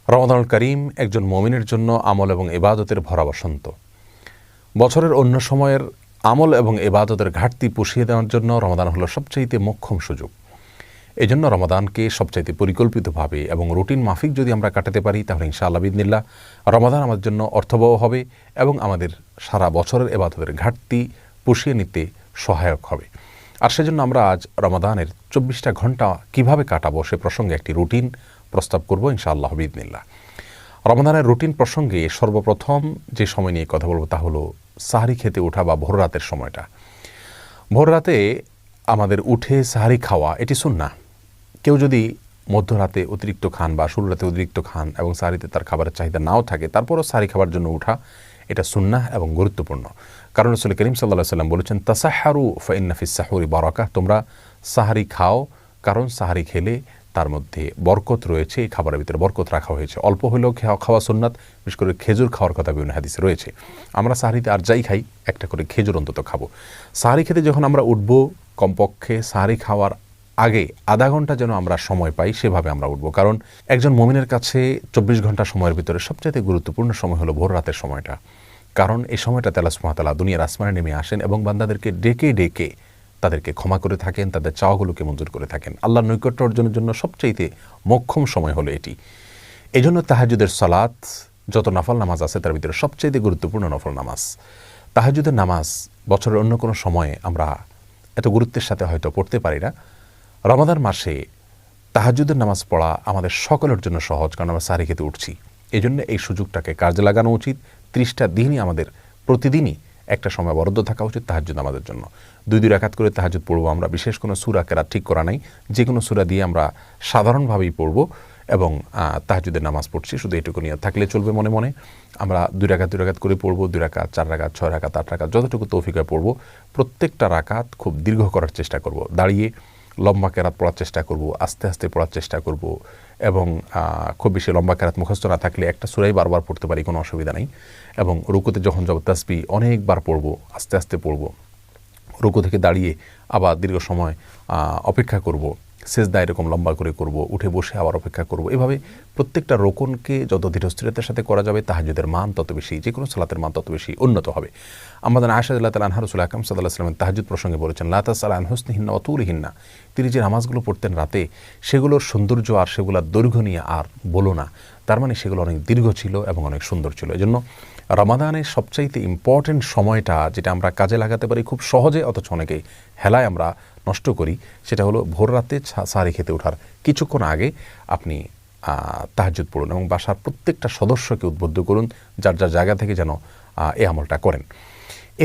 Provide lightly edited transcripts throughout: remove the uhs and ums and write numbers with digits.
রমাদানুল করিম একজন মুমিনের জন্য আমল এবং ইবাদতের ভরা বসন্ত। বছরের অন্য সময়ের আমল এবং ইবাদতের ঘাটতি পুষিয়ে দেওয়ার জন্য রমাদান হলো সবচাইতে মোক্ষম সুযোগ। এজন্য রমাদানকে সবচাইতে পরিকল্পিতভাবে এবং রুটিন মাফিক যদি আমরা কাটাতে পারি তাহলে ইনশাআল্লাহ বিইذনিল্লাহ রমাদান আমাদের জন্য অর্থবহ হবে এবং আমাদের সারা বছরের ইবাদতের ঘাটতি পুষিয়ে নিতে সহায়ক হবে। আর সেজন্য আমরা আজ রমাদানের 24টা ঘন্টা কিভাবে কাটাবো সে প্রসঙ্গে একটি রুটিন প্রস্তাব করব ইনশাআল্লাহ বিইذনিল্লাহ। রমাদানের রুটিন প্রসঙ্গে সর্বপ্রথম যে সময় নিয়ে কথা বলবো তা হলো সাহরি খেতে ওঠা বা ভোর রাতের সময়টা। ভোর রাতে আমাদের উঠে সাহরি খাওয়া এটি সুন্নাহ। কেউ যদি মধ্যরাতে অতিরিক্ত খান বা শুরু রাতে অতিরিক্ত খান এবং সাহরিতে তার খাবারের চাহিদা নাও থাকে, তারপরও সাহরি খাবার জন্য উঠা এটা সুন্নাহ এবং গুরুত্বপূর্ণ। কারণ রাসূল করিম সাল্লাল্লাহু আলাইহি ওয়াসাল্লাম বলেছেন, তাসাহহারু ফাইন্না ফিস সাহুরি বারাকাহ, তোমরা সাহরি খাও কারণ সাহরি খেলে তার মধ্যে বরকত রয়েছে, এই খাবারের ভিতরে বরকত রাখা হয়েছে। অল্প হলেও খাওয়া সুন্নাত, বিশেষ করে খেজুর খাওয়ার কথা বিভিন্ন হাদিসে রয়েছে। আমরা সাহরিতে আর যাই খাই একটা করে খেজুর অন্তত খাবো। সাহরি খেতে যখন আমরা উঠবো, কমপক্ষে সাহরি খাওয়ার আগে আধা ঘন্টা যেন আমরা সময় পাই, সেভাবে আমরা উঠবো। কারণ একজন মুমিনের কাছে 24 ঘন্টা সময়ের ভিতরে সবচেয়ে গুরুত্বপূর্ণ সময় হলো ভোর রাতের সময়টা। কারণ এই সময়টাতে আল্লাহ সুবহানাহু ওয়া তাআলা দুনিয়ার আসমানে নেমে আসেন এবং বান্দাদেরকে ডেকে ডেকে তাদেরকে ক্ষমা করে থাকেন, তাদের চাওয়াগুলোকে মঞ্জুর করে থাকেন। আল্লাহর নৈকট্য অর্জনের জন্য সবচাইতে মোক্ষম সময় হলো এটি। এজন্য তাহাজ্জুদের সালাত, যত নফল নামাজ আছে তার ভিতরে সবচাইতে গুরুত্বপূর্ণ নফল নামাজ। তাহাজ্জুদের নামাজ বছরের অন্য কোনো সময়ে আমরা এত গুরুত্বের সাথে হয়তো পড়তে পারি না। রমাদান মাসে তাহাজ্জুদের নামাজ পড়া আমাদের সকলের জন্য সহজ, কারণ আমরা সাহরি খেতে উঠছি। এই জন্য এই সুযোগটাকে কাজে লাগানো উচিত। 30টা দিনই আমাদের প্রতিদিনই একটা সময় বরাদ্দ থাকা উচিত তাহাজ্জুদ নামাজের জন্য। 2 রাকাত করে তাহাজ্জুদ পড়বো আমরা। বিশেষ কোনো সূরা কেরাত ঠিক করা নাই, যে কোনো সূরা দিয়ে আমরা সাধারণভাবেই পড়বো এবং তাহাজ্জুদের নামাজ পড়ছি, শুধু এটুকু নিয়ে থাকলে চলবে। মনে মনে আমরা 2 রাকাত করে পড়বো, 2 রাকাত, 4 রাকাত, 6 রাকাত, 8 রাকাত, যতটুকু তৌফিক হয় পড়বো। প্রত্যেকটা রাকাত খুব দীর্ঘ করার চেষ্টা করব, দাঁড়িয়ে লম্বা কেরাত পড়ার চেষ্টা করব, আস্তে আস্তে পড়ার চেষ্টা করব এবং খুব বেশি লম্বা কেরাত মুখস্থ না থাকলে একটা সূরাই বারবার পড়তে পারি, কোনো অসুবিধা নেই। এবং রুকুতে যখন যাব তাসবিহ অনেকবার পড়ব, আস্তে আস্তে পড়ব। রুকু থেকে দাঁড়িয়ে আবার দীর্ঘ সময় অপেক্ষা করব, সেজদা এরকম লম্বা করে করব, উঠে বসে আবার অপেক্ষা করব। এভাবে প্রত্যেকটা রোকনকে যত ধীরস্থিরতার সাথে করা যাবে তাহাজ্জুদের মান তত বেশি, যে কোনো সালাতের মান তত বেশি উন্নত হবে। আমাদের আয়েশা রাদিয়াল্লাহু তাআলা আনহা রাসূল আকরাম সাল্লাল্লাহু আলাইহি ওয়াসাল্লাম তাহাজ্জুদ প্রসঙ্গে বলেছেন, লা তাসআল আন হুসনিহিন্না ওয়া তুলিহিন্না, তিনি যে নামাজগুলো পড়তেন রাতে সেগুলোর সৌন্দর্য আর সেগুলোর দৈর্ঘ্য নিয়ে আর বলো না। তার মানে সেগুলো অনেক দীর্ঘ ছিল এবং অনেক সুন্দর ছিল। এজন্য রমাদানের সবচাইতে ইম্পর্টেন্ট সময়টা যেটা আমরা কাজে লাগাতে পারি খুব সহজে, অথচ অনেকে হেলায় আমরা নষ্ট করি, সেটা হলো ভোর রাতে সাহরি খেতে ওঠার কিছুক্ষণ আগে আপনি তাহাজ্জুদ পড়ুন এবং বাসার প্রত্যেকটা সদস্যকে উদ্বুদ্ধ করুন যার যার জায়গা থেকে যেন এই আমলটা করেন।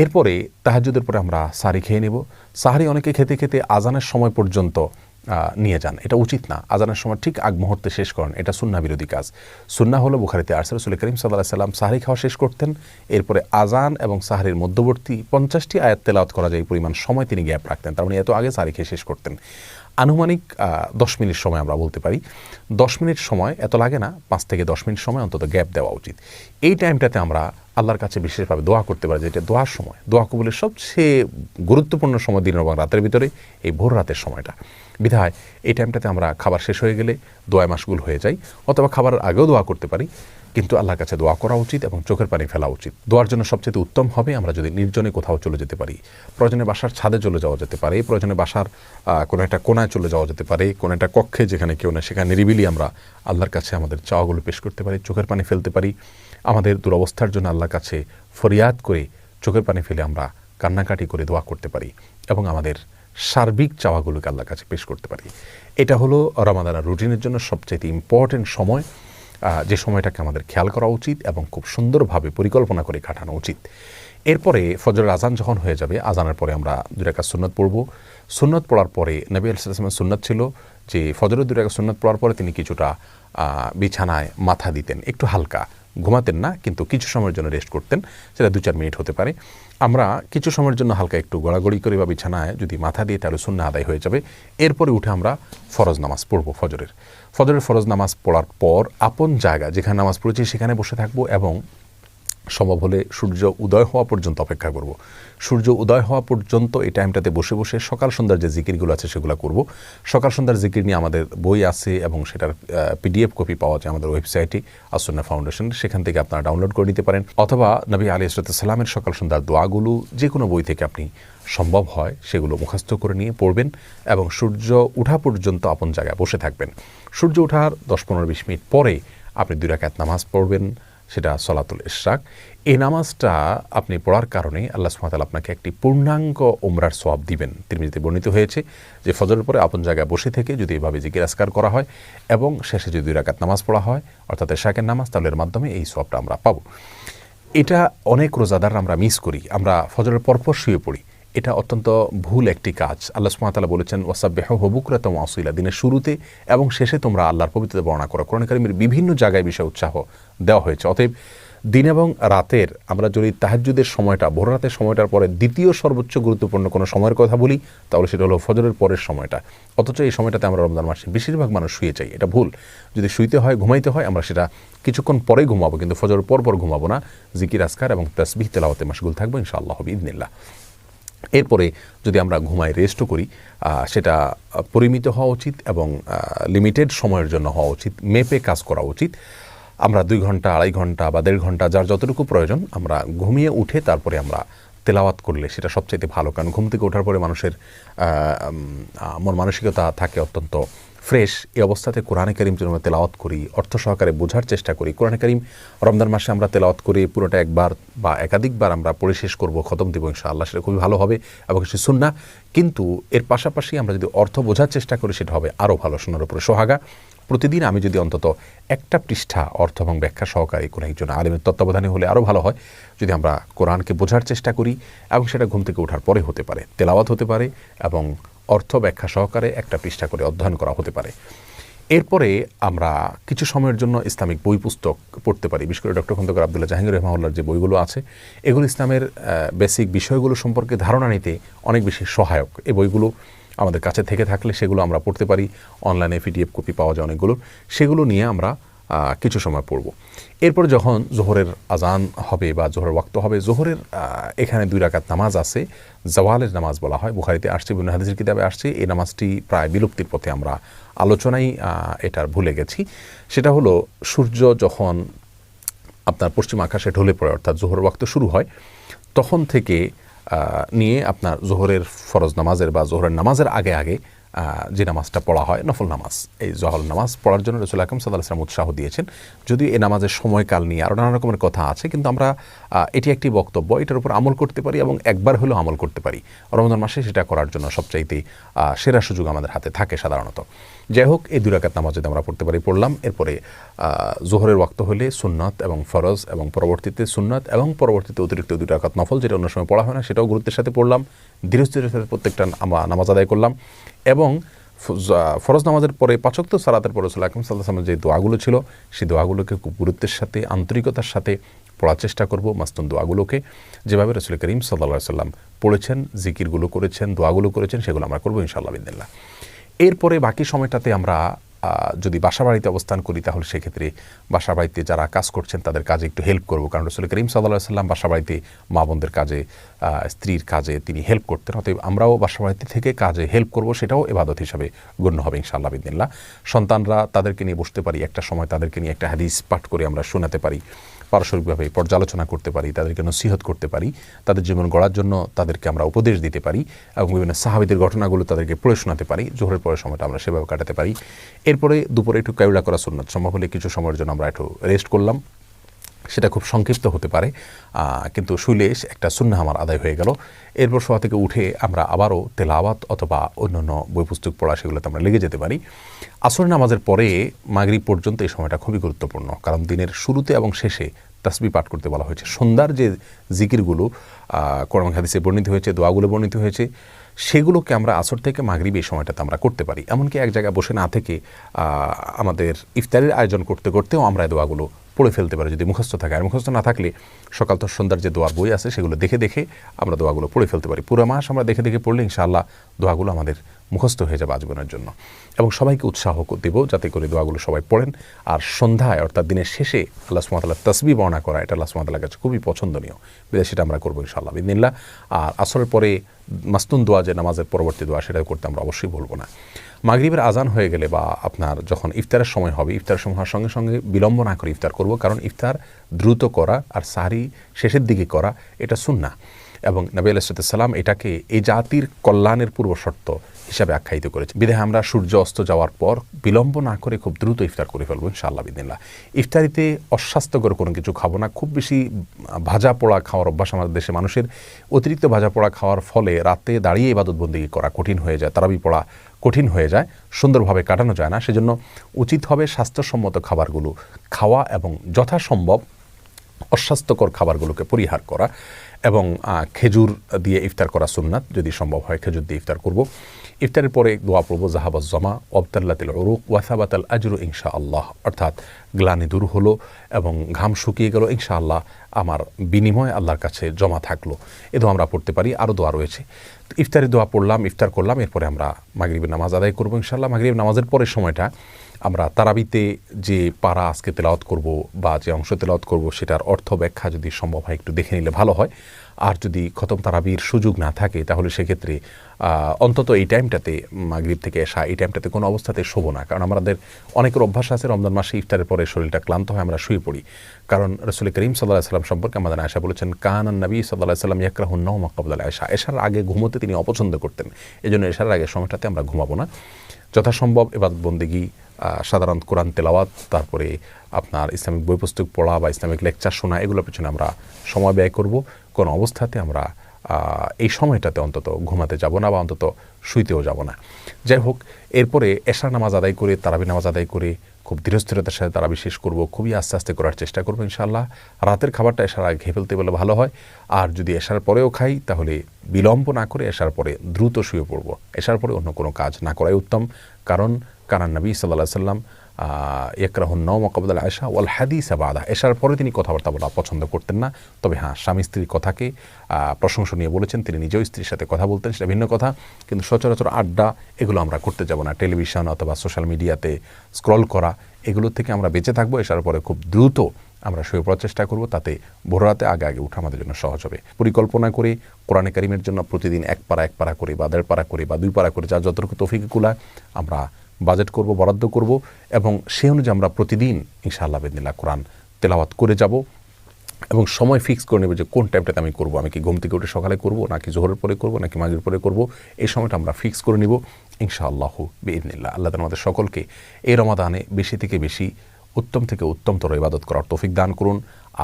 এরপরে তাহাজ্জুদের পরে আমরা সাহরি খেয়ে নেব। সাহরি অনেকে খেতে খেতে আজানের সময় পর্যন্ত নিয়ে যান, এটা উচিত না। আজানের সময় ঠিক আগ মুহূর্তে শেষ করেন, এটা সুন্নাহ বিরোধী কাজ। সুন্নাহ হলো বুখারীতে আসছে, রাসূল করিম সাল্লাল্লাহু আলাইহি ওয়াসাল্লাম সাহরি খাওয়া শেষ করতেন, এরপরে আজান এবং সাহরির মধ্যবর্তী 50টি আয়াত তেলাওয়াত করা যায় এই পরিমাণ সময় তিনি গ্যাপ রাখতেন। তার মানে এত আগে সাহরি খেয়ে শেষ করতেন। আনুমানিক 10 মিনিট সময় আমরা বলতে পারি। 10 মিনিট সময় এত লাগে না, 5 থেকে 10 মিনিট সময় অন্তত গ্যাপ দেওয়া উচিত। এই টাইমটাতে আমরা আল্লাহর কাছে বিশেষভাবে দোয়া করতে পারি, যেটা দোয়ার সময়, দোয়া কবুলের সবচেয়ে গুরুত্বপূর্ণ সময় দিনের এবং রাতের ভিতরে এই ভোর রাতের সময়টা। বিধায় এই টাইমটাতে আমরা খাবার শেষ হয়ে গেলে দোয়ায় মাশগুল হয়ে যাই, অথবা খাবারের আগেও দোয়া করতে পারি, কিন্তু আল্লাহর কাছে দোয়া করা উচিত এবং চোখের পানি ফেলা উচিত। দোয়ার জন্য সবচেয়ে উত্তম হবে আমরা যদি নির্জনে কোথাও চলে যেতে পারি। প্রয়োজনে বাসার ছাদে চলে যাওয়া যেতে পারে, প্রয়োজনে বাসার কোনো একটা কোনায় চলে যাওয়া যেতে পারে, কোনো একটা কক্ষে যেখানে কেউ না, সেখানে নিরিবিলি আমরা আল্লাহর কাছে আমাদের চাওয়াগুলো পেশ করতে পারি, চোখের পানি ফেলতে পারি। আমাদের দুরবস্থার জন্য আল্লাহর কাছে ফরিয়াদ করে চোখের পানি ফেলে আমরা কান্নাকাটি করে দোয়া করতে পারি এবং আমাদের সার্বিক চাওয়াগুলোকে আল্লাহর কাছে পেশ করতে পারি। এটা হলো রমাদানের রুটিনের জন্য সবচেয়ে ইম্পর্টেন্ট সময়, যে সময়টাকে আমাদের খেয়াল করা উচিত এবং খুব সুন্দরভাবে পরিকল্পনা করে কাটানো উচিত। এরপরে ফজরের আজান যখন হয়ে যাবে, আজানের পরে আমরা 2 রাকাত সুন্নাত পড়ব। সুন্নাত পড়ার পরে নবী আলাইহিস সালামের সুন্নাত ছিল যে ফজরের 2 রাকাত সুন্নাত পড়ার পরে তিনি কিছুটা বিছানায় মাথা দিতেন, একটু হালকা, ঘুমাতেন না, কিন্তু কিছু সময়ের জন্য রেস্ট করতেন, সেটা 2-4 মিনিট হতে পারে। আমরা কিছু সময়ের জন্য হালকা একটু গড়াগড়ি করে বা বিছানায় যদি মাথা দিয়ে তাহলে সুন্নাহ আদায় হয়ে যাবে। এরপরে উঠে আমরা ফরজ নামাজ পড়ব। ফজরের ফরজ নামাজ পড়ার পর আপন জায়গা যেখানে নামাজ পড়েছি সেখানে বসে থাকবো এবং সম্ভব হলে সূর্য উদয় হওয়া পর্যন্ত অপেক্ষা করব। সূর্য উদয় হওয়া পর্যন্ত এই টাইমটাতে বসে বসে সকাল সন্ধ্যার যে জিকিরগুলো আছে সেগুলো করব। সকাল সন্ধ্যার জিকির নিয়ে আমাদের বই আছে এবং সেটার PDF কপি পাওয়া যায় আমাদের ওয়েবসাইটে আসুন্নাহ ফাউন্ডেশন, সেখান থেকে আপনারা ডাউনলোড করে নিতে পারেন, অথবা নবী আলাইহিস সালামের সকাল সন্ধ্যার দোয়াগুলো যে কোনো বই থেকে আপনি সম্ভব হয় সেগুলো মুখস্থ করে নিয়ে পড়বেন এবং সূর্য ওঠা পর্যন্ত আপন জায়গায় বসে থাকবেন। সূর্য ওঠার 10-15-20 মিনিট পরে আপনি 2 রাকাত নামাজ পড়বেন, সেটা সলাতুল ইশরাক। এই নামাজটা আপনি পড়ার কারণে আল্লাহ সুবহানাহু ওয়া তাআলা আপনাকে একটি পূর্ণাঙ্গ উমরার সওয়াব দিবেন। তিরমিজিতে বর্ণিত হয়েছে যে ফজরের পরে আপন জায়গায় বসে থেকে যদি এভাবে জিকির আজকার করা হয় এবং শেষে যদি 2 রাকাত নামাজ পড়া হয় অর্থাৎ ইশরাকের নামাজ, তাহলে এর মাধ্যমে এই সওয়াবটা আমরা পাবো। এটা অনেক রোজাদার আমরা মিস করি, আমরা ফজরের পরপর শুয়ে পড়ি। এটা অত্যন্ত ভুল একটি কাজ। আল্লাহ সুবহানাহু ওয়া তাআলা বলেছেন ওয়াসাব্বিহুহু বুকরাতাও ওয়া আসীলা, দিনের শুরুতে এবং শেষে তোমরা আল্লাহর পবিত্রতা বর্ণনা করো। কোরআন কারীমের বিভিন্ন জায়গায় বিষয়ে উৎসাহ দেওয়া হয়েছে। অতএব দিন এবং রাতের আমরা যদি তাহাজ্জুদের সময়টা, ভোর রাতের সময়টার পরে দ্বিতীয় সর্বোচ্চ গুরুত্বপূর্ণ কোনো সময়ের কথা বলি তাহলে সেটা হলো ফজরের পরের সময়টা। অথচ এই সময়টাতে আমরা রমজান মাসে বেশিরভাগ মানুষ শুয়ে যাই, এটা ভুল। যদি শুইতে হয়, ঘুমাইতে হয়, আমরা সেটা কিছুক্ষণ পরে ঘুমাবো, কিন্তু ফজরের পর ঘুমাবো না। জিকির আজকার এবং তাসবিহ তেলাওয়াতে মাশগুল থাকবো ইনশাআল্লাহ বিইذনিল্লাহ। এরপরে যদি আমরা ঘুমায় রেস্টও করি, সেটা পরিমিত হওয়া উচিত এবং লিমিটেড সময়ের জন্য হওয়া উচিত, মেপে কাজ করা উচিত। আমরা 2 ঘন্টা, 2.5 ঘন্টা বা 1.5 ঘন্টা যার যতটুকু প্রয়োজন আমরা ঘুমিয়ে উঠে তারপরে আমরা তেলাওয়াত করলে সেটা সবচাইতে ভালো। কারণ ঘুম থেকে ওঠার পরে মানুষের মন মানসিকতা থাকে অত্যন্ত ফ্রেশ। এই অবস্থাতে কোরআনে কারীম যদি আমরা তেলাওয়াত করি, অর্থ সহকারে বোঝার চেষ্টা করি, কোরআনে কারীম রমজান মাসে আমরা তেলাওয়াত করি পুরোটা একবার বা একাধিকবার আমরা পড়ে শেষ করব, খতম দেব ইনশাআল্লাহ, সেটা খুবই ভালো হবে এবং সে সুন্নাহ। কিন্তু এর পাশাপাশি আমরা যদি অর্থ বোঝার চেষ্টা করি সেটা হবে আরও ভালো, শোনার উপরে সোহাগা। প্রতিদিন আমি যদি অন্তত একটা পৃষ্ঠা অর্থ এবং ব্যাখ্যা সহকারে কোনো একজন আলেমের তত্ত্বাবধানে হলে আরও ভালো হয়। যদি আমরা কোরআনকে বোঝার চেষ্টা করি এবং সেটা ঘুম থেকে ওঠার পরে হতে পারে, তেলাওয়াত হতে পারে এবং অর্থ ব্যাখ্যা সহকারে একটা পৃষ্ঠা করে অধ্যয়ন করা হতে পারে। এরপরে আমরা কিছু সময়ের জন্য ইসলামিক বই পুস্তক পড়তে পারি। বিশেষ করে ডক্টর খন্দকার আব্দুল্লাহ জাহাঙ্গীর রহমাহুল্লাহর যে বইগুলো আছে এগুলো ইসলামের বেসিক বিষয়গুলো সম্পর্কে ধারণা নিতে অনেক বেশি সহায়ক। এই বইগুলো আমাদের কাছে থেকে থাকলে সেগুলো আমরা পড়তে পারি। অনলাইনে PDF কপি পাওয়া যায় অনেকগুলো, সেগুলো নিয়ে আমরা কিছু সময় পড়ব। এরপর যখন জোহরের আজান হবে বা জোহরের ওয়াক্ত হবে, জোহরের এখানে 2 রাকাত নামাজ আছে, জাওয়ালের নামাজ বলা হয়, বুখারীতে আসছে, বিভিন্ন হাদিসের কিতাবে আসছে। এই নামাজটি প্রায় বিলুপ্তির পথে, আমরা আলোচনায় এটার ভুলে গেছি। সেটা হলো সূর্য যখন আপনার পশ্চিম আকাশে ঢলে পড়ে অর্থাৎ জোহরের ওয়াক্ত শুরু হয় তখন থেকে নিয়ে আপনার জোহরের ফরজ নামাজের বা জোহরের নামাজের আগে আগে যে নামাজটা পড়া হয় নফল নামাজ, এই জহর নামাজ পড়ার জন্য রাসূল আকরাম সাল্লাল্লাহু আলাইহি ওয়াসাল্লাম উৎসাহ দিয়েছেন। যদিও এই নামাজের সময়কাল নিয়ে আরও নানা রকমের কথা আছে, কিন্তু আমরা এটি একটি বক্তব্য, এটার উপর আমল করতে পারি এবং একবার হলেও আমল করতে পারি। রমজান মাসে সেটা করার জন্য সবচাইতে সেরা সুযোগ আমাদের হাতে থাকে সাধারণত। যাই হোক, এই 2 রাকাত নামাজ যদি আমরা পড়তে পারি পড়লাম। এরপরে জোহরের ওয়াক্ত হলে সুন্নাত এবং ফরজ এবং পরবর্তীতে সুন্নাত এবং পরবর্তীতে অতিরিক্ত 2 রাকাত নফল, যেটা অন্য সময় পড়া হয় না, সেটাও গুরুত্বের সাথে পড়লাম। ধীরে ধীরে সাথে প্রত্যেকটা নামাজ আদায় করলাম এবং ফরজ নামাজের পরে 5 ওয়াক্ত সালাতের পরে রাসূল আকরাম সাল্লাল্লাহু আলাইহি ওয়াসাল্লাম যে দোয়াগুলো ছিল সেই দোয়াগুলোকে খুব গুরুত্বের সাথে, আন্তরিকতার সাথে পড়ার চেষ্টা করব। মাসতুন দোয়াগুলোকে যেভাবে রাসূল করিম সাল্লাল্লাহু আলাইহি ওয়াসাল্লাম পড়েছেন, জিকিরগুলো করেছেন, দোয়াগুলো করেছেন, সেগুলো আমরা করব ইনশাআল্লাহ বিইذনিল্লাহ। এরপরে বাকি সময়টাতে আমরা যদি বাসা বাড়িতে অবস্থান করি তাহলে সেক্ষেত্রে বাসা বাড়িতে যারা কাজ করছেন তাদের কাজে একটু হেল্প করব। কারণ রাসূল করিম সাল্লাল্লাহু আলাইহি ওয়াসাল্লাম বাসা বাড়িতে মা বোনদের কাজে, স্ত্রীর কাজে তিনি হেল্প করতেন। অতএব আমরাও বাসা বাড়িতে থেকে কাজে হেল্প করব, সেটাও ইবাদত হিসাবে গণ্য হবে ইনশাআল্লাহ বিইذনিল্লাহ। সন্তানরা তাদেরকে নিয়ে বসতে পারি, একটা সময় তাদেরকে নিয়ে একটা হাদিস পাঠ করে আমরা শোনাতে পারি, পারস্পরিকভাবে পর্যালোচনা করতে পারি, তাদেরকে নসিহত করতে পারি, তাদের জীবন গড়ার জন্য তাদেরকে আমরা উপদেশ দিতে পারি এবং বিভিন্ন সাহাবীদের ঘটনাগুলো তাদেরকে পড়ে শোনাতে পারি। জোহরের পরের সময়টা আমরা সেভাবে কাটাতে পারি। এরপরে দুপুরে একটু কায়ুলা করা সুন্নাত, সম্ভব হলে কিছু সময়ের জন্য আমরা একটু রেস্ট করলাম। সেটা খুব সংক্ষিপ্ত হতে পারে, কিন্তু শুইলে একটা সুন্নাহ আমার আদায় হয়ে গেল। এরপর শোয়া থেকে উঠে আমরা আবারও তেলাওয়াত অথবা অন্যান্য বই পুস্তক পড়া সেগুলোতে আমরা লেগে যেতে পারি। আসর নামাজের পরে মাগরিব পর্যন্ত এই সময়টা খুবই গুরুত্বপূর্ণ, কারণ দিনের শুরুতে এবং শেষে তাসবিহ পাঠ করতে বলা হয়েছে। সন্ধ্যার যে জিকিরগুলো কোরআন হাদিসে বর্ণিত হয়েছে, দোয়াগুলো বর্ণিত হয়েছে, সেগুলোকে আমরা আসর থেকে মাগরিব এই সময়টাতে আমরা করতে পারি। এমনকি এক জায়গায় বসে না থেকে আমাদের ইফতারের আয়োজন করতে করতেও আমরা এই দোয়াগুলো পড়ে ফেলতে পারি যদি মুখস্থ থাকে। আর মুখস্থ না থাকলে সকাল তো সন্ধ্যার যে দোয়ার বই আছে সেগুলো দেখে দেখে আমরা দোয়াগুলো পড়ে ফেলতে পারি। পুরো মাস আমরা দেখে দেখে পড়লে ইনশাআল্লাহ দোয়াগুলো আমাদের মুখস্থ হয়ে যাবে আজীবনের জন্য। এবং সবাইকে উৎসাহ দেব যাতে করে দোয়াগুলো সবাই পড়েন। আর সন্ধ্যায় অর্থাৎ দিনের শেষে আল্লাহ সুবহানাহু ওয়া তাআলার তাসবিহ বর্ণনা করা, এটা আল্লাহ সুবহানাহু ওয়া তাআলার কাছে খুবই পছন্দনীয়, বিধায় সেটা আমরা করবো ইনশাআল্লাহ বিইذনিল্লাহ। আর আসরের পরে মাসনুন দোয়া, যে নামাজের পরবর্তী দোয়া, সেটাও করতে আমরা অবশ্যই ভুলব না। মাগরিবের আজান হয়ে গেলে বা আপনার যখন ইফতারের সময় হবে, ইফতারের সময় হওয়ার সঙ্গে সঙ্গে বিলম্ব না করে ইফতার করব, কারণ ইফতার দ্রুত করা আর সাহরি শেষের দিকে করা এটা সুন্নাহ। এবং নবী আলাইহিস সালাম এটাকে এই জাতির কল্যাণের পূর্ব শর্ত হিসাবে আখ্যায়িত করেছে, বিধায় আমরা সূর্য অস্ত যাওয়ার পর বিলম্ব না করে খুব দ্রুত ইফতার করে ফেলবো ইনশাআল্লাহ বিইذনিল্লাহ। ইফতারিতে অস্বাস্থ্যকর কোনো কিছু খাবো না। খুব বেশি ভাজা পোড়া খাওয়ার অভ্যাস আমাদের দেশে মানুষের, অতিরিক্ত ভাজা পোড়া খাওয়ার ফলে রাতে দাঁড়িয়ে ইবাদত বন্দেগী করা কঠিন হয়ে যায়, তারাবি পড়া কঠিন হয়ে যায়, সুন্দরভাবে কাটানো যায় না। সেজন্য উচিত হবে স্বাস্থ্যসম্মত খাবারগুলো খাওয়া এবং যথাসম্ভব অস্বাস্থ্যকর খাবারগুলোকে পরিহার করা। এবং খেজুর দিয়ে ইফতার করা সুন্নাত, যদি সম্ভব হয় খেজুর দিয়ে ইফতার করব। ইফতারের পরে দোয়া পড়ব জাহাবাজ জামা ওয়াবতাল্লাতিল উরুক ওয়াসাবাতাল আজরু ইনশাআল্লাহ, অর্থাৎ গ্লানি দূর হলো এবং ঘাম শুকিয়ে গেল, ইনশাআল্লাহ আমার বিনিময় আল্লাহর কাছে জমা থাকলো। এ দোয়া আমরা পড়তে পারি। আরও দোয়া রয়েছে। ইফতারের দোয়া পড়লাম, ইফতার করলাম, এরপরে আমরা মাগরিবের নামাজ আদায় করবো ইনশাআল্লাহ। মাগরিবের নামাজের পরের সময়টা আমরা তারাবিতে যে পারা আজকে তেলাওয়াত করব বা যে অংশ তেলাওয়াত করব, সেটার অর্থ ব্যাখ্যা যদি সম্ভব হয় একটু দেখে নিলে ভালো হয়। আর যদি খতম তারাবির সুযোগ না থাকে, তাহলে সেক্ষেত্রে অন্তত এই টাইমটাতে, মাগরিব থেকে এশা, এই টাইমটাতে কোনো অবস্থাতে শোবো না। কারণ আমাদের অনেকের অভ্যাস আছে রমজান মাসে ইফতারের পরে শরীরটা ক্লান্ত হয়, আমরা শুয়ে পড়ি। কারণ রাসূল করিম সাল্লাল্লাহু আলাইহি ওয়াসাল্লাম সম্পর্কে আমাদের আয়েশা বলেছেন, কানান নবী সাল্লাল্লাহু আলাইহি ওয়াসাল্লাম ইয়াকরাহুন নাওমা ক্বাবলা আয়েশা, এশার আগে ঘুমোতে তিনি অপছন্দ করতেন। এজন্য এশার আগে সময়টাতে আমরা ঘুমাবো না। যথাসম্ভব ইবাদত বন্দেগী, সাধারণ কোরআন তেলাওয়াত, তারপরে আপনার ইসলামিক বই পুস্তক পড়া বা ইসলামিক লেকচার শোনা, এগুলোর পেছনে আমরা সময় ব্যয় করব। কোনো অবস্থাতে আমরা এই সময়টাতে অন্তত ঘুমাতে যাব না বা অন্তত শুইতেও যাব না। যাই হোক, এরপরে এশার নামাজ আদায় করে, তারাবি নামাজ আদায় করে খুব ধীরস্থিরতার সাথে তারাবি শেষ করব, খুবই আস্তে আস্তে করার চেষ্টা করবো ইনশাআল্লাহ। রাতের খাবারটা এশার আগে খেয়ে ফেলতে বলে ভালো হয়। আর যদি এশার পরেও খাই, তাহলে বিলম্ব না করে এশার পরে দ্রুত শুয়ে পড়ব। এশার পরে অন্য কোনো কাজ না করাই উত্তম। কারণ কানান নবী সাল্লাল্লাহু আলাইহি ওয়াসাল্লাম ইয়াকরাহুন নাওমা ক্বাবলা আয়েশা ওয়াল হাদিস বাদা, এশার পরে তিনি কথাবার্তা বলা পছন্দ করতেন না। তবে হ্যাঁ, স্বামী স্ত্রীর কথাকে প্রশংসনীয় বলেছেন, তিনি নিজেও স্ত্রীর সাথে কথা বলতেন, সেটা ভিন্ন কথা। কিন্তু সচরাচর আড্ডা এগুলো আমরা করতে যাব না। টেলিভিশন অথবা সোশ্যাল মিডিয়াতে স্ক্রল করা, এগুলোর থেকে আমরা বেঁচে থাকবো। এশার পরে খুব দ্রুত আমরা শুয়ে পড়ার চেষ্টা করব, তাতে ভোররাতে আগে আগে উঠা আমাদের জন্য সহজ হবে। পরিকল্পনা করে কোরআনে কারিমের জন্য প্রতিদিন এক পারা করে বা 1.5 পারা করে বা 2 পারা করে, যার যতটুকু তৌফিক কুলায় আমরা বাজেট করব, বরাদ্দ করব এবং সেই অনুযায়ী আমরা প্রতিদিন ইনশাআল্লাহ বিইذনিল্লাহ কোরআন তেলাওয়াত করে যাব। এবং সময় ফিক্স করে নেব যে কোন টাইমটাতে আমি করব। আমি কি ঘুম থেকে উঠে সকালে করব, নাকি জোহরের পরে করব, নাকি মাগরিবের পরে করব, এই সময়টা আমরা ফিক্স করে নিব ইনশাআল্লাহ বিইذনিল্লাহ। আল্লাহ তাআলা আমাদের সকলকে এই রমাদানে বেশি থেকে বেশি, উত্তম থেকে উত্তমতর ইবাদত করার তৌফিক দান করুন।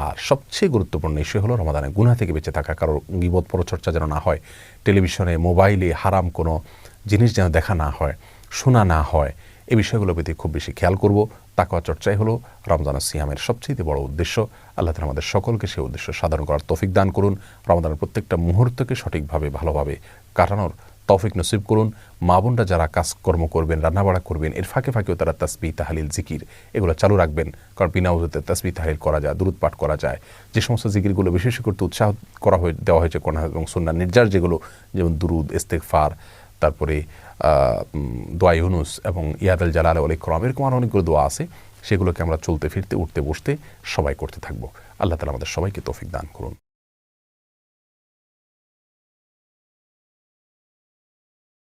আর সবচেয়ে গুরুত্বপূর্ণ বিষয় হলো রমাদানে গুনাহ থেকে বেঁচে থাকা, কারো গীবত পরচর্চা যেন না হয়, টেলিভিশনে মোবাইলে হারাম কোনো জিনিস যেন দেখা না হয়, শোনা না হয়, এই বিষয়গুলোর প্রতি খুব বেশি খেয়াল করব। তাকওয়া চর্চাই হলো রমজানের সিয়ামের সবচেয়ে বড় উদ্দেশ্য। আল্লাহ তাআলা আমাদের সকলকে সেই উদ্দেশ্য সাধন করার তৌফিক দান করুন। রমজানের প্রত্যেকটা মুহূর্তকে সঠিকভাবে ভালোভাবে কাটানোর তৌফিক নসিব করুন। মা বোনরা যারা কাজকর্ম করবেন, রান্নাবাড়া করবেন, এর ফাঁকে ফাঁকেও তারা তাসবিহ, তাহলিল, জিকির এগুলো চালু রাখবেন। কারণ বিনা উযুতে তাসবিহ তাহলিল করা যায়, দুরূদ পাঠ করা যায়। যে সমস্ত জিকিরগুলো বিশেষ করতে উৎসাহ দেওয়া হয়েছে কোরআন এবং সুন্নাহ নির্যাস, যেগুলো যেমন দুরূদ, ইস্তেগফার, তারপরে দোয়া ইউনুস এবং ইয়াদাল জালাল ওয়াল ইকরাম, এরকম আরও অনেকগুলো দোয়া আছে। সেগুলোকে আমরা চলতে ফিরতে, উঠতে বসতে সবাই করতে থাকবো। আল্লাহ তাআলা আমাদের সবাইকে তৌফিক দান করুন।